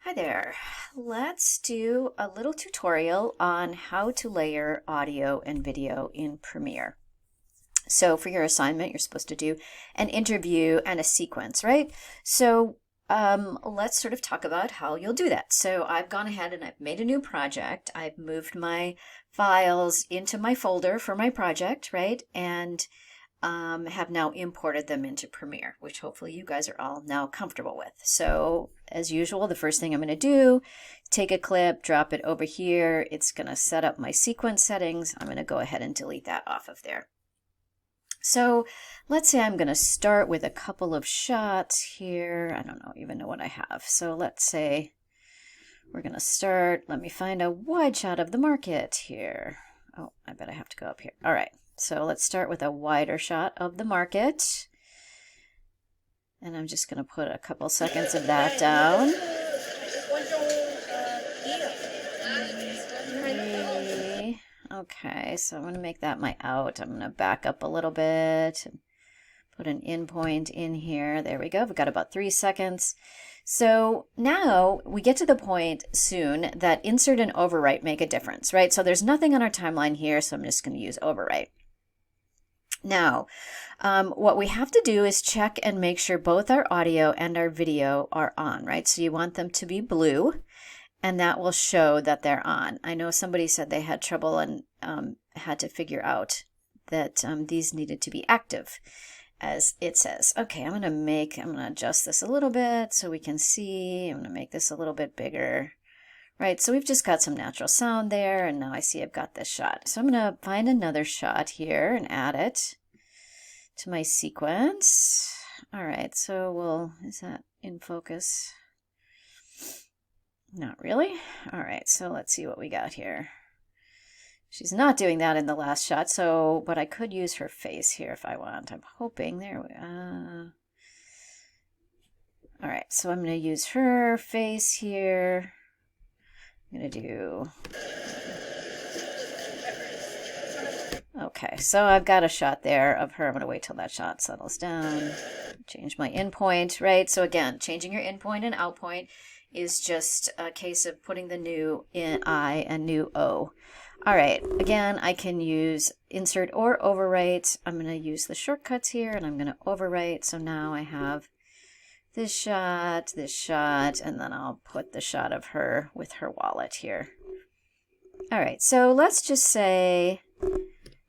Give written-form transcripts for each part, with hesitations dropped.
Hi there. Let's do a little tutorial on how to layer audio and video in Premiere. So for your assignment, you're supposed to do an interview and a sequence, right? So let's sort of talk about how you'll do that. So I've gone ahead and I've made a new project. I've moved my files into my folder for my project, right? And have now imported them into Premiere, which hopefully you guys are all now comfortable with. So as usual, the first thing I'm going to do, take a clip, drop it over here. It's going to set up my sequence settings. I'm going to go ahead and delete that off of there. So let's say I'm going to start with a couple of shots here. I don't even know what I have. So let's say we're going to start. Let me find a wide shot of the market here. Oh, I bet I have to go up here. All right. So let's start with a wider shot of the market. And I'm just going to put a couple seconds of that down. Okay, so I'm going to make that my out. I'm going to back up a little bit and put an in point in here. There we go. We've got about 3 seconds. So now we get to the point soon that insert and overwrite make a difference, right? So there's nothing on our timeline here, so I'm just going to use overwrite. Now, what we have to do is check and make sure both our audio and our video are on, right? So you want them to be blue, and that will show that they're on. I know somebody said they had trouble and had to figure out that these needed to be active, as it says. Okay, I'm going to adjust this a little bit so we can see. I'm going to make this a little bit bigger. Right, so we've just got some natural sound there, and now I see I've got this shot. So I'm going to find another shot here and add it to my sequence. All right, so is that in focus? Not really. All right, so let's see what we got here. She's not doing that in the last shot, but I could use her face here if I want. I'm hoping, there we go. All right, so I'm going to use her face here. I'm going to do, okay, so I've got a shot there of her. I'm going to wait till that shot settles down, change my in point, right? So again, changing your in point and out point is just a case of putting the new in I and new O. All right, again, I can use insert or overwrite. I'm going to use the shortcuts here, and I'm going to overwrite. So now I have this shot, and then I'll put the shot of her with her wallet here. All right, so let's just say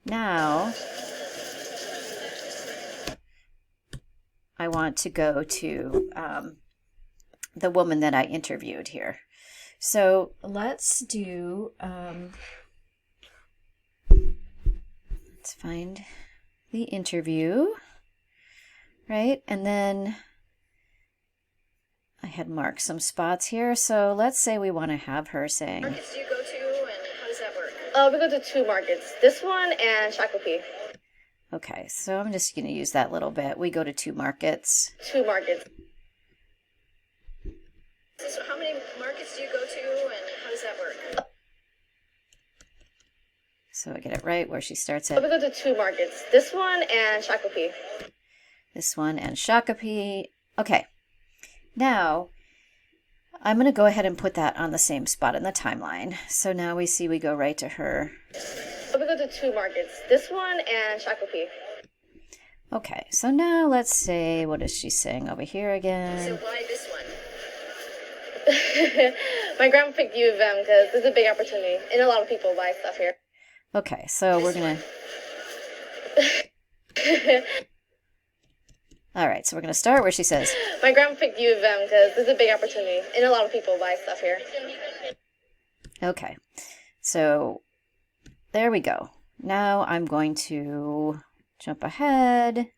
now I want to go to the woman that I interviewed here. So let's do, let's find the interview, right? And then I had marked some spots here, so let's say we want to have her saying. Markets do you go to, and how does that work? We go to 2 markets, this one and Shakopee. Okay, so I'm just going to use that little bit. We go to 2 markets. 2 markets. So how many markets do you go to, and how does that work? So I get it right where she starts at. We go to 2 markets, this one and Shakopee. This one and Shakopee. Okay. Now, I'm going to go ahead and put that on the same spot in the timeline. So now we see we go right to her. We go to 2 markets, this one and Shakopee. Okay, so now let's say, what is she saying over here again? So why this one? My grandma picked U of M because this is a big opportunity, and a lot of people buy stuff here. Okay, so we're going to... All right, so we're going to start where she says. My grandma picked U of M because this is a big opportunity, and a lot of people buy stuff here. Okay, so there we go. Now I'm going to jump ahead.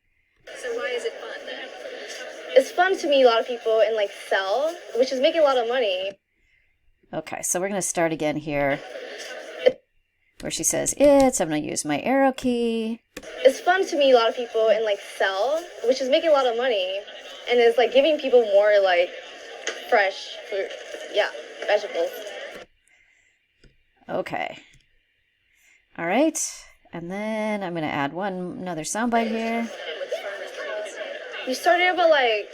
So why is it fun? It's fun to meet a lot of people and like sell, which is making a lot of money. Okay, so we're going to start again here where she says it's. I'm going to use my arrow key. It's fun to meet a lot of people and like sell, which is making a lot of money, and it's like giving people more like fresh fruit, vegetables. Okay. All right, and then I'm going to add another soundbite here. We started about like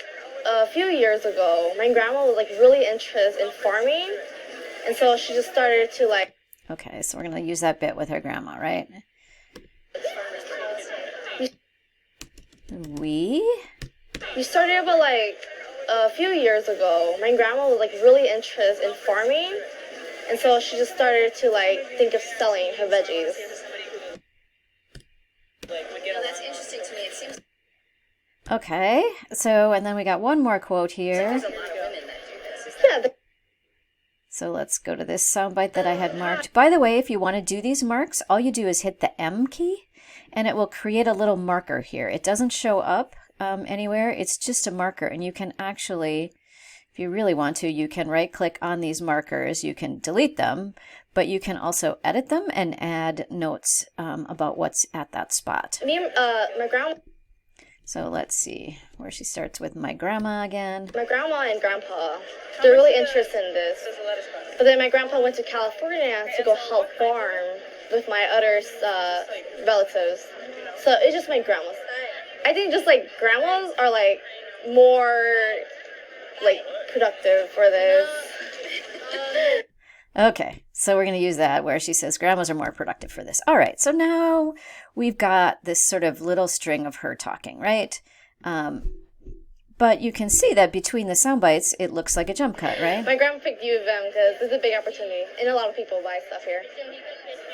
a few years ago, my grandma was like really interested in farming, and so she just started to like. Okay, so we're gonna use that bit with her grandma, right? We started about like a few years ago. My grandma was like really interested in farming, and so she just started to like think of selling her veggies. That's interesting to me. It seems Okay, so and then we got one more quote here. there's a lot of women that do this. Yeah, So let's go to this soundbite that I had marked. By the way, if you want to do these marks, all you do is hit the M key and it will create a little marker here. It doesn't show up anywhere. It's just a marker, and you can actually, if you really want to, you can right click on these markers. You can delete them, but you can also edit them and add notes about what's at that spot. my grandma. So let's see where she starts with my grandma again. My grandma and grandpa, they're really interested in this. But then my grandpa went to California to go help farm with my other relatives. So it's just my grandma's. I think just like grandmas are like more like productive for this. Okay, so we're going to use that where she says grandmas are more productive for this. All right, so now we've got this sort of little string of her talking, right? But you can see that between the sound bites, it looks like a jump cut, right? My grandma picked U of M because this is a big opportunity, and a lot of people buy stuff here.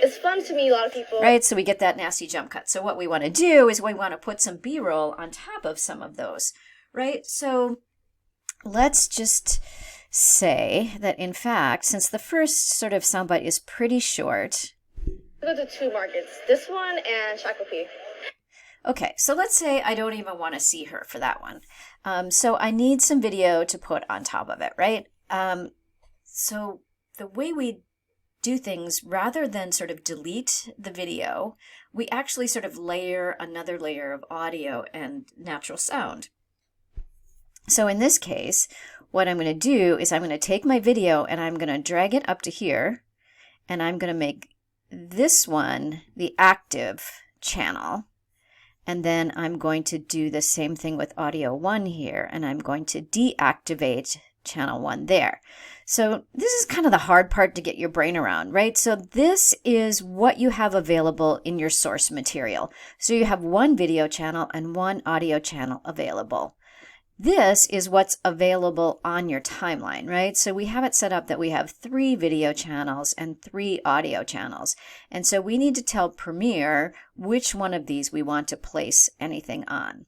It's fun to meet a lot of people. Right, so we get that nasty jump cut. So what we want to do is we want to put some B-roll on top of some of those, right? So let's just say that, in fact, since the first sort of soundbite is pretty short. Go to two markets, this one and Shakopee. Okay, so let's say I don't even want to see her for that one. So I need some video to put on top of it, right? So the way we do things, rather than sort of delete the video, we actually sort of layer another layer of audio and natural sound. So in this case, what I'm going to do is I'm going to take my video and I'm going to drag it up to here, and I'm going to make this one the active channel. And then I'm going to do the same thing with audio 1 here, and I'm going to deactivate channel 1 there. So this is kind of the hard part to get your brain around, right? So this is what you have available in your source material. So you have one video channel and one audio channel available. This is what's available on your timeline, right? So we have it set up that we have 3 video channels and 3 audio channels. And so we need to tell Premiere which one of these we want to place anything on.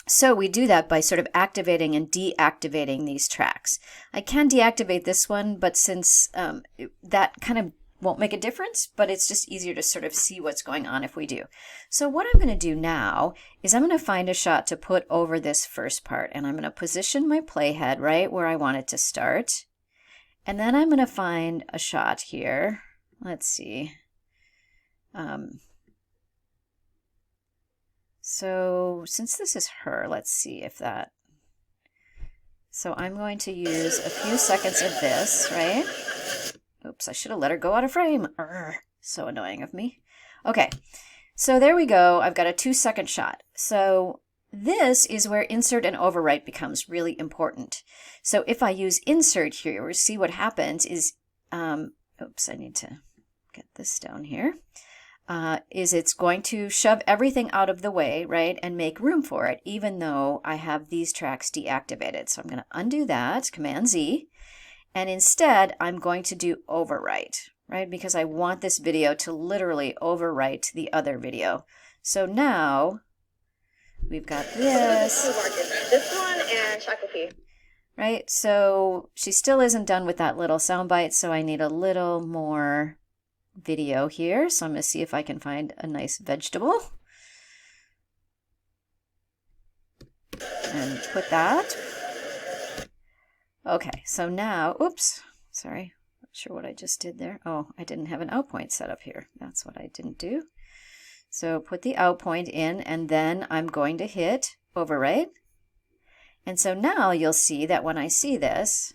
So we do that by sort of activating and deactivating these tracks. I can deactivate this one, but since that kind of won't make a difference, but it's just easier to sort of see what's going on if we do. So what I'm going to do now is I'm going to find a shot to put over this first part, and I'm going to position my playhead right where I want it to start. And then I'm going to find a shot here. Let's see. So since this is her, let's see if that... So I'm going to use a few seconds of this, right? Oops, I should have let her go out of frame. Urgh, so annoying of me. Okay, so there we go. I've got a 2-second shot. So this is where insert and overwrite becomes really important. So if I use insert here, see what happens is, oops, I need to get this down here. Is it's going to shove everything out of the way, right, and make room for it, even though I have these tracks deactivated. So I'm going to undo that, Command Z. And instead, I'm going to do overwrite, right? Because I want this video to literally overwrite the other video. So now we've got this. This one and Shakopee. Right? So she still isn't done with that little soundbite, so I need a little more video here. So I'm going to see if I can find a nice vegetable. And put that. Okay, so now, oops, sorry, not sure what I just did there. Oh, I didn't have an out point set up here. That's what I didn't do. So put the out point in, and then I'm going to hit overwrite. And so now you'll see that when I see this...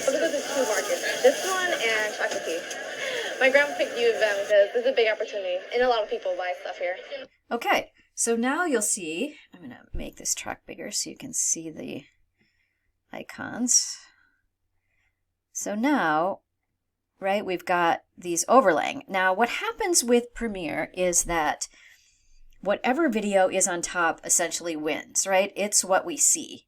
We're going to go to 2 markets, this one and Shakopee. My grandma picked U of M because this is a big opportunity, and a lot of people buy stuff here. Okay, So now you'll see, I'm going to make this track bigger so you can see the icons. So now, right, we've got these overlaying. Now what happens with Premiere is that whatever video is on top essentially wins, right? It's what we see.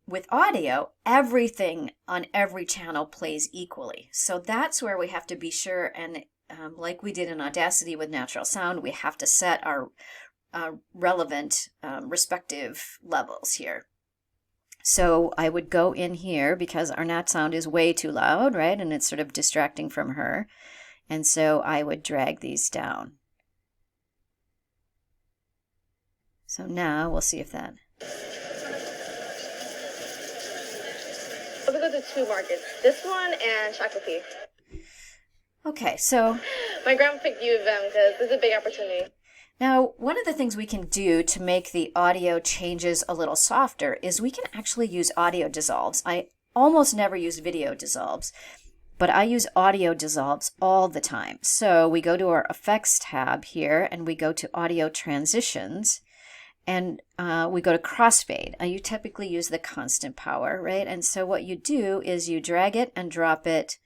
With audio, everything on every channel plays equally. So that's where we have to be sure, and like we did in Audacity with natural sound, we have to set our relevant respective levels here. So I would go in here because our nat sound is way too loud, right? And it's sort of distracting from her. And so I would drag these down. So now we'll see if that... I'm gonna go to two markets. This one and Shakopee. Okay, so... My grandma picked U of M because this is a big opportunity. Now, one of the things we can do to make the audio changes a little softer is we can actually use audio dissolves. I almost never use video dissolves, but I use audio dissolves all the time. So we go to our effects tab here and we go to audio transitions and we go to crossfade. You typically use the constant power, right? And so what you do is you drag it and drop it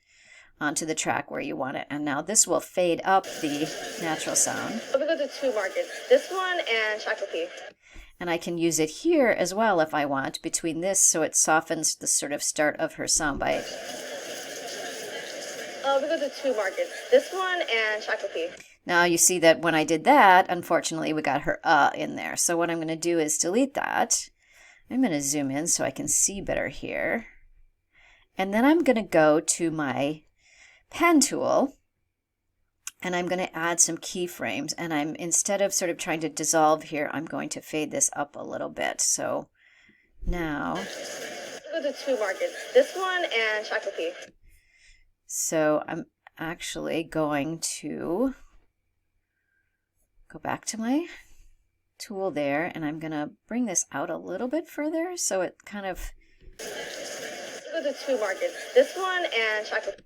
onto the track where you want it. And now this will fade up the natural sound. I'm gonna go to two markets. This one and Shakopee. And I can use it here as well if I want, between this, so it softens the sort of start of her soundbite. I'm gonna go to two markets. This one and Shakopee. Now you see that when I did that, unfortunately we got her in there. So what I'm going to do is delete that. I'm going to zoom in so I can see better here. And then I'm going to go to my pen tool and I'm going to add some keyframes, and I'm, instead of sort of trying to dissolve here, I'm going to fade this up a little bit. So now go to two markets. This one and Shakopee. So I'm actually going to go back to my tool there, and I'm going to bring this out a little bit further so it kind of... Go to two markets. This one and Shakopee.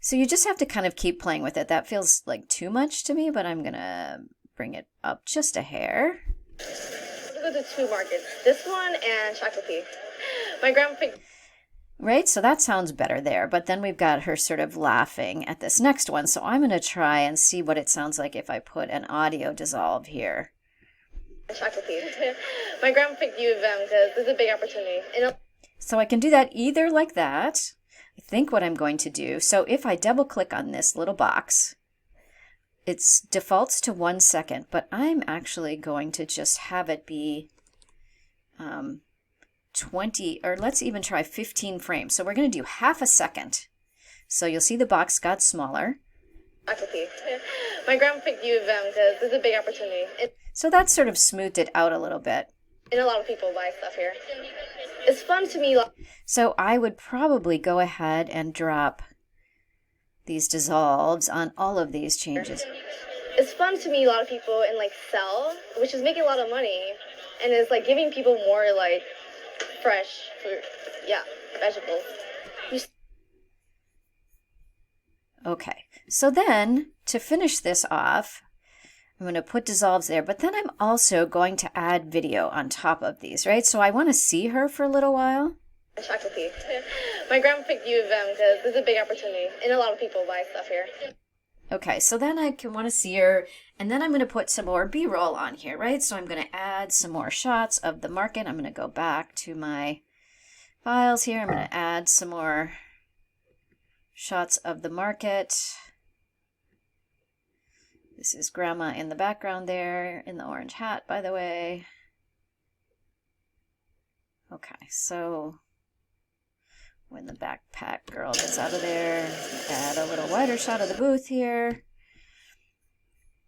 So you just have to kind of keep playing with it. That feels like too much to me, but I'm going to bring it up just a hair. Go to two markets. This one and Shakopee. My grandma picked... Right, so that sounds better there, but then we've got her sort of laughing at this next one. So I'm going to try and see what it sounds like if I put an audio dissolve here. Shakopee. My grandma picked U of M because this is a big opportunity. So I can do that either like that. I think what I'm going to do, so if I double click on this little box, it defaults to 1 second, but I'm actually going to just have it be 20, or let's even try 15 frames. So we're going to do half a second. So you'll see the box got smaller. My grandma picked U of M because this is a big opportunity. So that sort of smoothed it out a little bit. And a lot of people buy stuff here. It's fun to me. So I would probably go ahead and drop these dissolves on all of these changes. It's fun to me. A lot of people and like sell, which is making a lot of money, and it's like giving people more like fresh fruit, yeah, vegetables. Okay, so then to finish this off, I'm going to put dissolves there, but then I'm also going to add video on top of these, right? So I want to see her for a little while. Shakopee. My grandma picked U of M because this is a big opportunity, and a lot of people buy stuff here. Okay, so then I can want to see her, and then I'm going to put some more B-roll on here, right? So I'm going to add some more shots of the market. I'm going to go back to my files here. I'm going to add some more shots of the market. This is Grandma in the background there, in the orange hat, by the way. Okay, so when the backpack girl gets out of there, add a little wider shot of the booth here.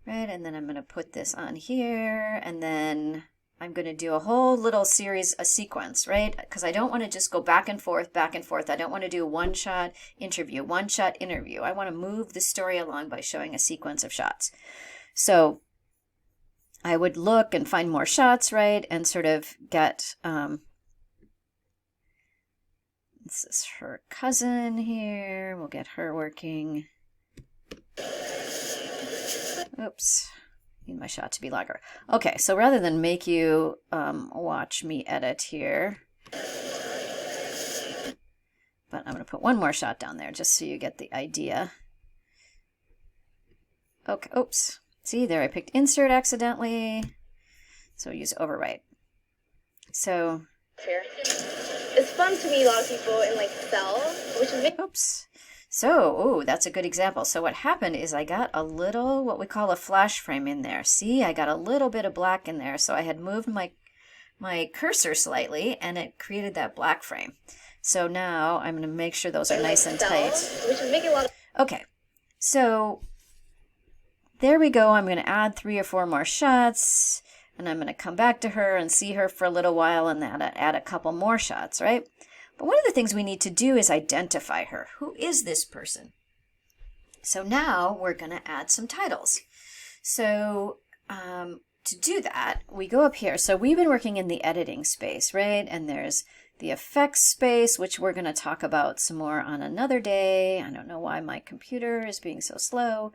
Right, and then I'm going to put this on here, and then I'm going to do a whole little series, a sequence, right? Because I don't want to just go back and forth, back and forth. I don't want to do one shot interview, one shot interview. I want to move the story along by showing a sequence of shots. So I would look and find more shots, right? And sort of get, this is her cousin here. We'll get her working. Oops. need my shot to be longer. Okay, so rather than make you watch me edit here, but I'm going to put one more shot down there just so you get the idea. Okay, oops. See, there I picked insert accidentally. So use overwrite. So it's fun to meet a lot of people in like Cell, which is oops. So, oh, that's a good example. So what happened is I got a little, what we call a flash frame in there. See, I got a little bit of black in there. So I had moved my cursor slightly and it created that black frame. So now I'm going to make sure those are nice and tight. Which is making a lot of okay, so there we go. I'm going to add 3 or 4 more shots and I'm going to come back to her and see her for a little while and then add a couple more shots, right? But one of the things we need to do is identify her. Who is this person? So now we're going to add some titles. So to do that, we go up here. So we've been working in the editing space, right? And there's the effects space, which we're going to talk about some more on another day. I don't know why my computer is being so slow,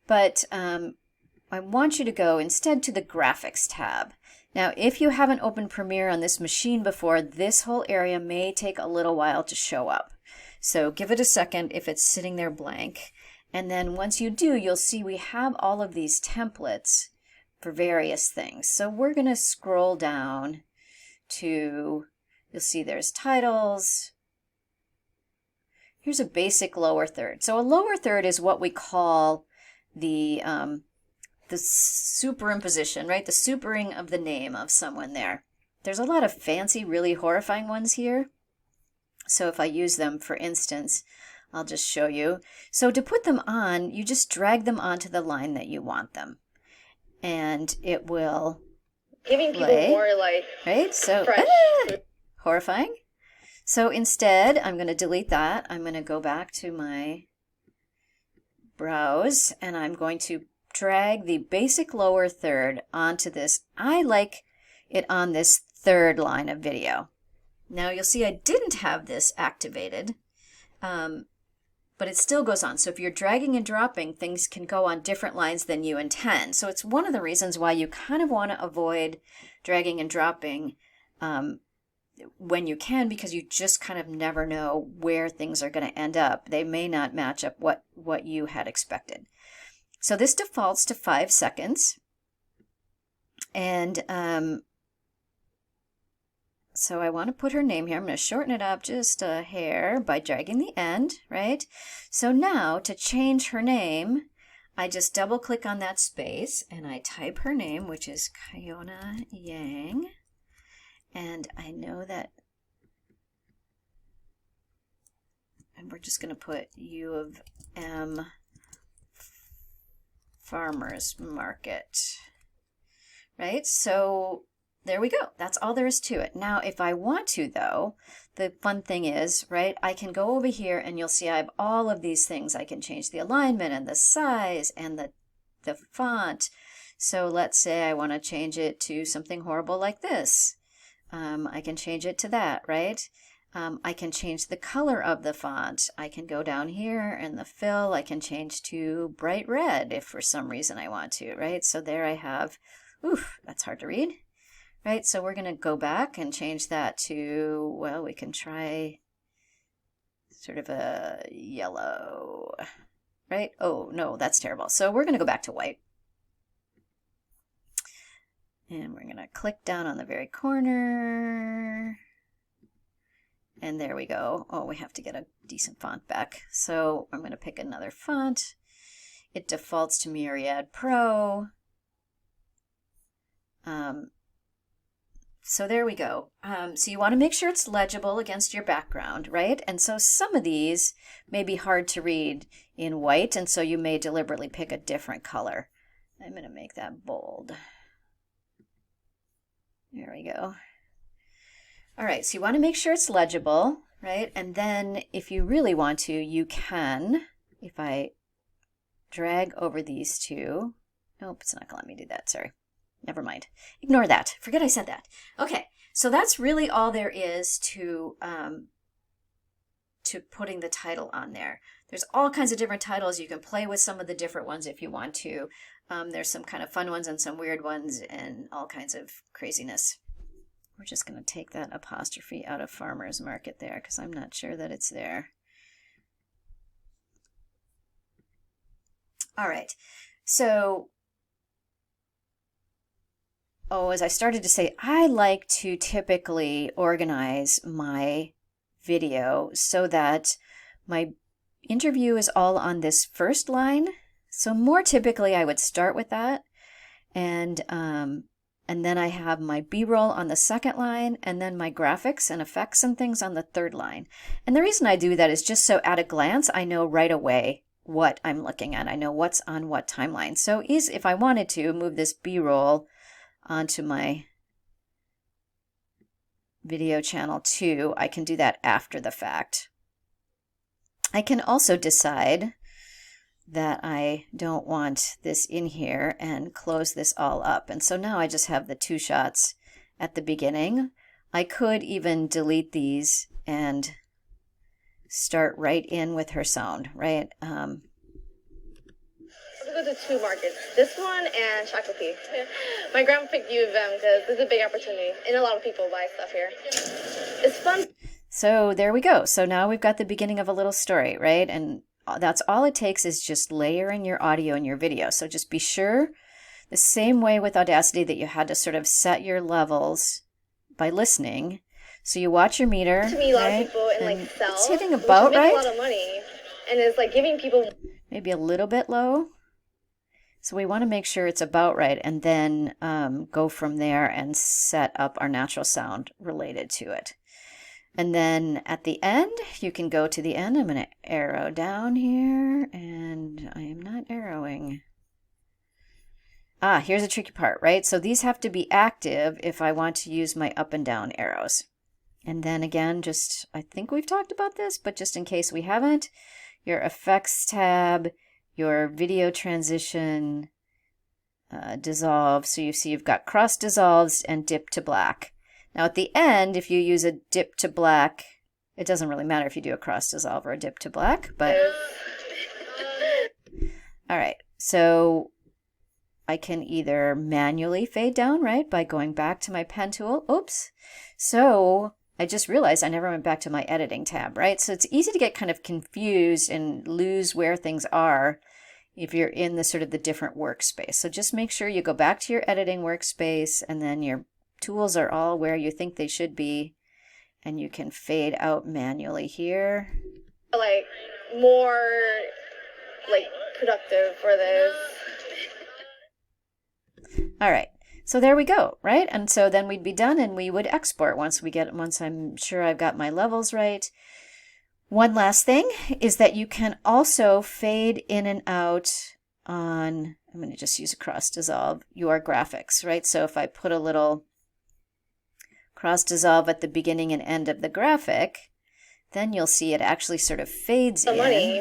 but I want you to go instead to the graphics tab. Now, if you haven't opened Premiere on this machine before, this whole area may take a little while to show up. So give it a second if it's sitting there blank. And then once you do, you'll see we have all of these templates for various things. So we're going to scroll down to, you'll see there's titles. Here's a basic lower third. So a lower third is what we call the superimposition, right? The supering of the name of someone there. There's a lot of fancy, really horrifying ones here. So if I use them, for instance, I'll just show you. So to put them on, you just drag them onto the line that you want them. And it will giving people play, more like right? So horrifying. So instead, I'm going to delete that. I'm going to go back to my browse and I'm going to drag the basic lower third onto this. I like it on this third line of video. Now you'll see I didn't have this activated, but it still goes on. So if you're dragging and dropping, things can go on different lines than you intend. So it's one of the reasons why you kind of want to avoid dragging and dropping when you can, because you just kind of never know where things are going to end up. They may not match up what you had expected. So this defaults to 5 seconds. And so I want to put her name here. I'm going to shorten it up just a hair by dragging the end, right? So now to change her name, I just double click on that space and I type her name, which is Kiona Yang. And I know that, and we're just going to put U of M Farmers Market, right? So there we go. That's all there is to it. Now, if I want to, though, the fun thing is, right, I can go over here and you'll see I have all of these things. I can change the alignment and the size and the font. So let's say I want to change it to something horrible like this. I can change it to that, right? I can change the color of the font. I can go down here and the fill, I can change to bright red if for some reason I want to, right? So there I have, oof, that's hard to read, right? So we're going to go back and change that to, well, we can try sort of a yellow, right? Oh, no, that's terrible. So we're going to go back to white. And we're going to click down on the very corner. And there we go. Oh, we have to get a decent font back. So I'm going to pick another font. It defaults to Myriad Pro. So there we go. So you want to make sure it's legible against your background, right? And so some of these may be hard to read in white, and so you may deliberately pick a different color. I'm going to make that bold. There we go. All right, so you want to make sure it's legible, right? And then if you really want to, you can, if I drag over these two, nope, it's not going to let me do that, sorry. Never mind. Ignore that. Forget I said that. Okay, so that's really all there is to to putting the title on there. There's all kinds of different titles. You can play with some of the different ones if you want to. There's some kind of fun ones and some weird ones and all kinds of craziness. We're just going to take that apostrophe out of farmer's market there because I'm not sure that it's there. All right, so, as I started to say, I like to typically organize my video so that my interview is all on this first line. So more typically I would start with that, and then I have my B-roll on the second line, and then my graphics and effects and things on the third line. And the reason I do that is just so at a glance I know right away what I'm looking at. I know what's on what timeline. So if I wanted to move this B-roll onto my video channel 2, I can do that after the fact. I can also decide that I don't want this in here and close this all up. And so now I just have the 2 shots at the beginning. I could even delete these and start right in with her sound, right? I'm gonna go to 2 markets, this one and Shakopee. My grandma picked U of M because this is a big opportunity and a lot of people buy stuff here. It's fun. So there we go. So now we've got the beginning of a little story, right? And that's all it takes is just layering your audio and your video. So just be sure, the same way with Audacity, that you had to sort of set your levels by listening. So you watch your meter, to me, a lot right? of people in like sales, it's hitting about which make right. a lot of money, and it's like giving people Maybe a little bit low. So we want to make sure it's about right, and then go from there and set up our natural sound related to it. And then at the end, you can go to the end. I'm going to arrow down here, and I am not arrowing. Here's a tricky part, right? So these have to be active if I want to use my up and down arrows. And then again, I think we've talked about this, but just in case we haven't, your effects tab, your video transition, dissolve. So you see you've got cross dissolves and dip to black. Now at the end, if you use a dip to black, it doesn't really matter if you do a cross dissolve or a dip to black, but all right, so I can either manually fade down, right, by going back to my pen tool. Oops. So I just realized I never went back to my editing tab, right? So it's easy to get kind of confused and lose where things are if you're in the sort of the different workspace. So just make sure you go back to your editing workspace, and then your tools are all where you think they should be, and you can fade out manually here. like more like productive for this. All right, so there we go, right? And so then we'd be done, and we would export once I'm sure I've got my levels right. One last thing is that you can also fade in and out on, I'm going to just use a cross dissolve, your graphics, right? So if I put a little cross dissolve at the beginning and end of the graphic, then you'll see it actually sort of fades in. Money,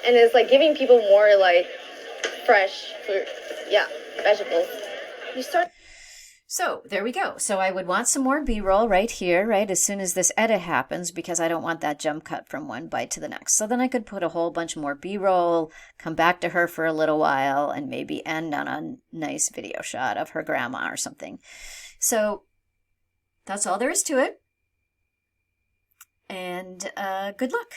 and it's like giving people more like fresh fruit, vegetables. You start. So there we go. So I would want some more B-roll right here, right, as soon as this edit happens, because I don't want that jump cut from one bite to the next. So then I could put a whole bunch more B-roll, come back to her for a little while, and maybe end on a nice video shot of her grandma or something. So that's all there is to it. And good luck.